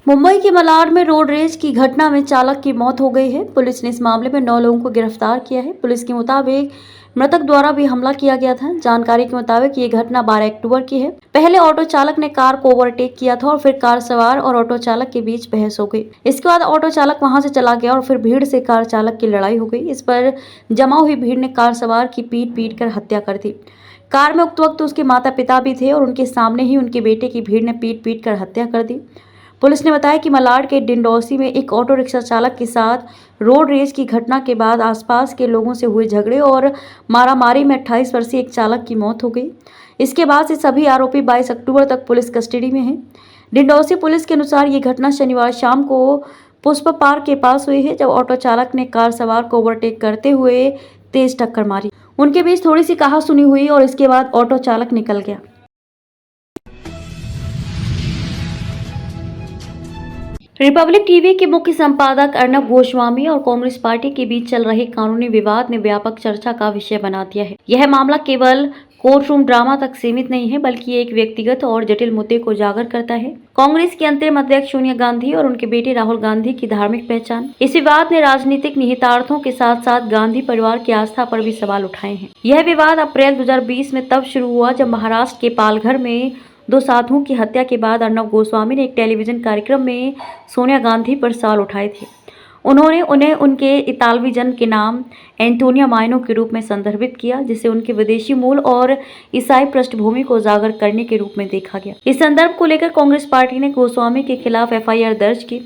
मुंबई के मलाड में road rage की घटना में चालक की मौत हो गई है। पुलिस ने इस मामले में 9 लोगों को गिरफ्तार किया है। पुलिस के मुताबिक मृतक द्वारा भी हमला किया गया था। जानकारी के मुताबिक ये घटना 12 अक्टूबर की है। पहले ऑटो चालक ने कार को ओवरटेक किया था और फिर कार सवार और ऑटो चालक के बीच बहस हो गई। इसके बाद ऑटो चालक वहां से चला गया और फिर भीड़ से कार चालक की लड़ाई हो गई। इस पर जमा हुई भीड़ ने कार सवार की पीट कर हत्या कर दी। कार में उक्त वक्त उसके माता पिता भी थे और उनके सामने ही उनके बेटे की भीड़ ने पीट कर हत्या कर दी। पुलिस ने बताया कि मलाड के डिंडौसी में एक ऑटो रिक्शा चालक के साथ रोड रेज की घटना के बाद आसपास के लोगों से हुए झगड़े और मारामारी में 28 वर्षीय एक चालक की मौत हो गई। इसके बाद से सभी आरोपी 22 अक्टूबर तक पुलिस कस्टडी में हैं। डिंडौसी पुलिस के अनुसार ये घटना शनिवार शाम को पुष्प पार्क के पास हुई है, जब ऑटो चालक ने कार सवार को ओवरटेक करते हुए तेज टक्कर मारी। उनके बीच थोड़ी सी कहासुनी हुई और इसके बाद ऑटो चालक निकल गया। रिपब्लिक टीवी के मुख्य संपादक अर्नब गोस्वामी और कांग्रेस पार्टी के बीच चल रहे कानूनी विवाद ने व्यापक चर्चा का विषय बना दिया है। यह मामला केवल कोर्ट रूम ड्रामा तक सीमित नहीं है, बल्कि एक व्यक्तिगत और जटिल मुद्दे को उजागर करता है। कांग्रेस की अंतरिम अध्यक्ष सोनिया गांधी और उनके बेटे राहुल गांधी की धार्मिक पहचान। इस विवाद ने राजनीतिक निहितार्थों के साथ साथ गांधी परिवार की आस्था पर भी सवाल उठाए हैं। यह विवाद अप्रैल 2020 में तब शुरू हुआ जब महाराष्ट्र के पालघर में 2 साधुओं की हत्या के बाद अर्नब गोस्वामी ने एक टेलीविजन कार्यक्रम में सोनिया गांधी पर सवाल उठाए थे। उन्होंने उन्हें उनके इतालवी जन्म के नाम एंटोनिया माइनो के रूप में संदर्भित किया, जिसे उनके विदेशी मूल और ईसाई पृष्ठभूमि को उजागर करने के रूप में देखा गया। इस संदर्भ को लेकर कांग्रेस पार्टी ने गोस्वामी के खिलाफ FIR दर्ज की,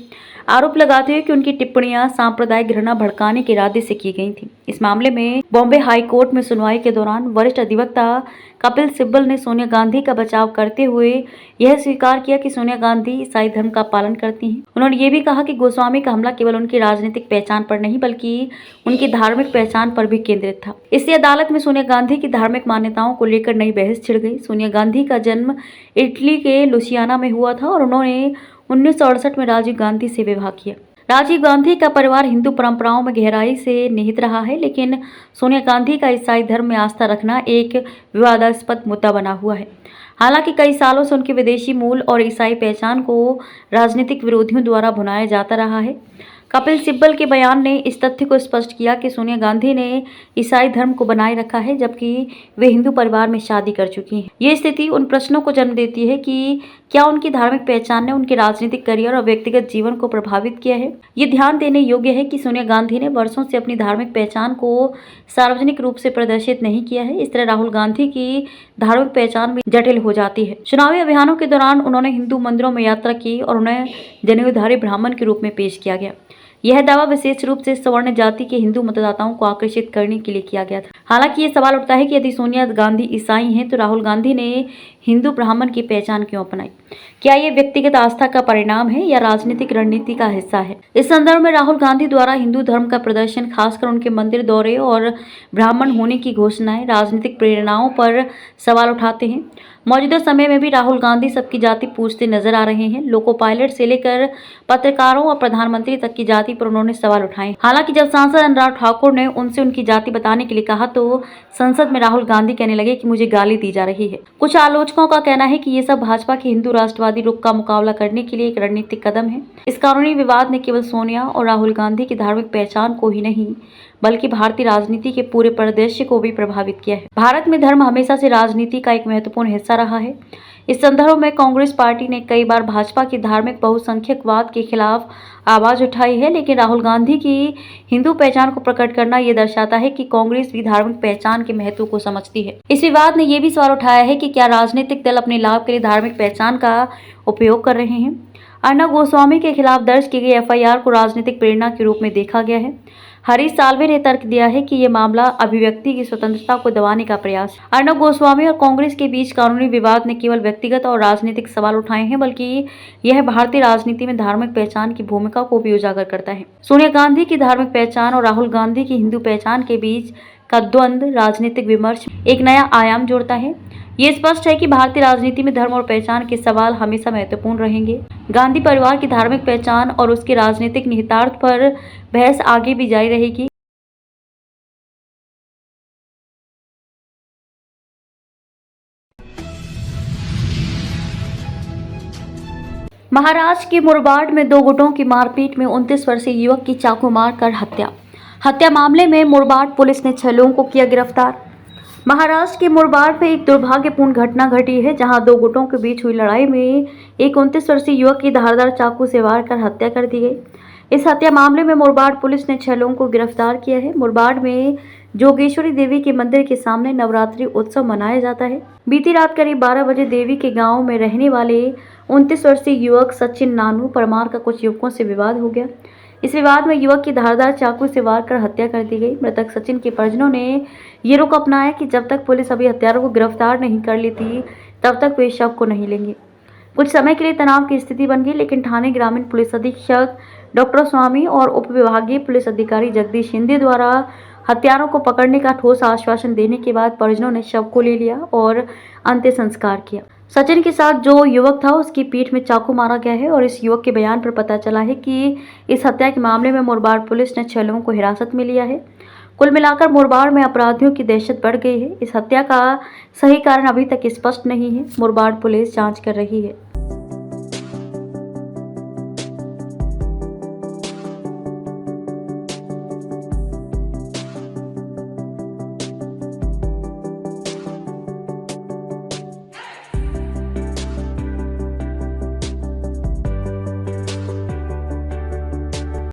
आरोप लगाते हुए कि उनकी टिप्पणियां सांप्रदायिक घृणा भड़काने के इरादे से की गई थी। इस मामले में बॉम्बे हाई कोर्ट में सुनवाई के दौरान वरिष्ठ अधिवक्ता कपिल सिब्बल ने सोनिया गांधी का बचाव करते हुए यह स्वीकार किया कि सोनिया गांधी ईसाई धर्म का पालन करती हैं। उन्होंने ये भी कहा कि गोस्वामी का हमला केवल उनकी राजनीतिक पहचान पर नहीं, बल्कि उनकी धार्मिक पहचान पर भी केंद्रित था। इससे अदालत में सोनिया गांधी की धार्मिक मान्यताओं को लेकर नई बहस छिड़ गई। सोनिया गांधी का जन्म इटली के लुसियाना में हुआ था और उन्होंने 1968 में राजीव गांधी से विवाह किया। राजीव गांधी का परिवार हिंदू परंपराओं में गहराई से निहित रहा है, लेकिन सोनिया गांधी का ईसाई धर्म में आस्था रखना एक विवादास्पद मुद्दा बना हुआ है। हालांकि कई सालों से उनके विदेशी मूल और ईसाई पहचान को राजनीतिक विरोधियों द्वारा भुनाया जाता रहा है। कपिल सिब्बल के बयान ने इस तथ्य को स्पष्ट किया कि सोनिया गांधी ने ईसाई धर्म को बनाए रखा है, जबकि वे हिंदू परिवार में शादी कर चुकी हैं। ये स्थिति उन प्रश्नों को जन्म देती है कि क्या उनकी धार्मिक पहचान ने उनके राजनीतिक करियर और व्यक्तिगत जीवन को प्रभावित किया है। ये ध्यान देने योग्य है कि सोनिया गांधी ने वर्षों से अपनी धार्मिक पहचान को सार्वजनिक रूप से प्रदर्शित नहीं किया है। इस तरह राहुल गांधी की धार्मिक पहचान भी जटिल हो जाती है। चुनावी अभियानों के दौरान उन्होंने हिंदू मंदिरों में यात्रा की और उन्हें जनेऊधारी ब्राह्मण के रूप में पेश किया गया। यह दावा विशेष रूप से सवर्ण जाति के हिंदू मतदाताओं को आकर्षित करने के लिए किया गया था। हालांकि ये सवाल उठता है कि यदि सोनिया गांधी ईसाई हैं, तो राहुल गांधी ने हिंदू ब्राह्मण की पहचान क्यों अपनाई? क्या ये व्यक्तिगत आस्था का परिणाम है या राजनीतिक रणनीति का हिस्सा है? इस संदर्भ में राहुल गांधी द्वारा हिंदू धर्म का प्रदर्शन, खासकर उनके मंदिर दौरे और ब्राह्मण होने की घोषणाएं राजनीतिक प्रेरणाओं पर सवाल उठाते हैं। मौजूदा समय में भी राहुल गांधी सबकी जाति पूछते नजर आ रहे हैं। लोको पायलट से लेकर पत्रकारों और प्रधानमंत्री तक की जाति पर उन्होंने सवाल उठाए। हालांकि जब सांसद अनुराग ठाकुर ने उनसे उनकी जाति बताने के लिए कहा, तो संसद में राहुल गांधी कहने लगे कि मुझे गाली दी जा रही है। कुछ आलोचकों का कहना है कि ये सब भाजपा के हिंदू राष्ट्रवादी रुख का मुकाबला करने के लिए एक रणनीतिक कदम है। इस कानूनी विवाद ने केवल सोनिया और राहुल गांधी की धार्मिक पहचान को ही नहीं, बल्कि भारतीय राजनीति के पूरे परिदृश्य को भी प्रभावित किया है। भारत में धर्म हमेशा से राजनीति का एक महत्वपूर्ण हिस्सा रहा है। इस संदर्भ में कांग्रेस पार्टी ने कई बार भाजपा की धार्मिक बहुसंख्यकवाद के खिलाफ आवाज उठाई है, लेकिन राहुल गांधी की हिंदू पहचान को प्रकट करना ये दर्शाता है कि कांग्रेस भी धार्मिक पहचान के महत्व को समझती है। इस विवाद ने यह भी सवाल उठाया है कि क्या राजनीतिक दल अपने लाभ के लिए धार्मिक पहचान का उपयोग कर रहे हैं। अर्नब गोस्वामी के खिलाफ दर्ज की गई FIR को राजनीतिक प्रेरणा के रूप में देखा गया है। हरीश साल्वे ने तर्क दिया है कि यह मामला अभिव्यक्ति की स्वतंत्रता को दबाने का प्रयास है। अर्नब गोस्वामी और कांग्रेस के बीच कानूनी विवाद ने केवल व्यक्तिगत और राजनीतिक सवाल उठाए हैं, बल्कि यह भारतीय राजनीति में धार्मिक पहचान की भूमिका को भी उजागर करता है। सोनिया गांधी की धार्मिक पहचान और राहुल गांधी की हिंदू पहचान के बीच का द्वंद्व राजनीतिक विमर्श एक नया आयाम जोड़ता है। ये स्पष्ट है कि भारतीय राजनीति में धर्म और पहचान के सवाल हमेशा महत्वपूर्ण रहेंगे। गांधी परिवार की धार्मिक पहचान और उसके राजनीतिक निहितार्थ पर बहस आगे भी जारी रहेगी। महाराष्ट्र के मुरबाड में दो गुटों की मारपीट में 29 वर्षीय युवक की चाकू मारकर हत्या मामले में मुरबाड पुलिस ने 6 लोगों को किया गिरफ्तार। महाराष्ट्र के मुरबाड में एक दुर्भाग्यपूर्ण घटना घटी है, जहां दो गुटों के बीच हुई लड़ाई में एक 29 वर्षीय युवक की धारदार चाकू से वार कर हत्या कर दी गई। इस हत्या मामले में मुरबाड पुलिस ने 6 लोगों को गिरफ्तार किया है। मुरबाड में जोगेश्वरी देवी के मंदिर के सामने नवरात्रि उत्सव मनाया जाता है। बीती रात करीब 12 बजे देवी के गांव में रहने वाले 29 वर्षीय युवक सचिन नानू परमार का कुछ युवकों से विवाद हो गया। इस विवाद में युवक की धारदार चाकू से वार कर हत्या कर दी गई। मृतक सचिन के परिजनों ने ये रुख अपनाया कि जब तक पुलिस अभी हत्यारों को गिरफ्तार नहीं कर लेती, तब तक वे शव को नहीं लेंगे। कुछ समय के लिए तनाव की स्थिति बन गई, लेकिन थाने ग्रामीण पुलिस अधीक्षक डॉक्टर स्वामी और उप विभागीय पुलिस अधिकारी जगदीश शिंदे द्वारा हत्यारों को पकड़ने का ठोस आश्वासन देने के बाद परिजनों ने शव को ले लिया और अंतिम संस्कार किया। सचिन के साथ जो युवक था उसकी पीठ में चाकू मारा गया है और इस युवक के बयान पर पता चला है कि इस हत्या के मामले में मुरबाड पुलिस ने 6 लोगों को हिरासत में लिया है। कुल मिलाकर मुरबाड में अपराधियों की दहशत बढ़ गई है। इस हत्या का सही कारण अभी तक स्पष्ट नहीं है। मुरबाड पुलिस जांच कर रही है।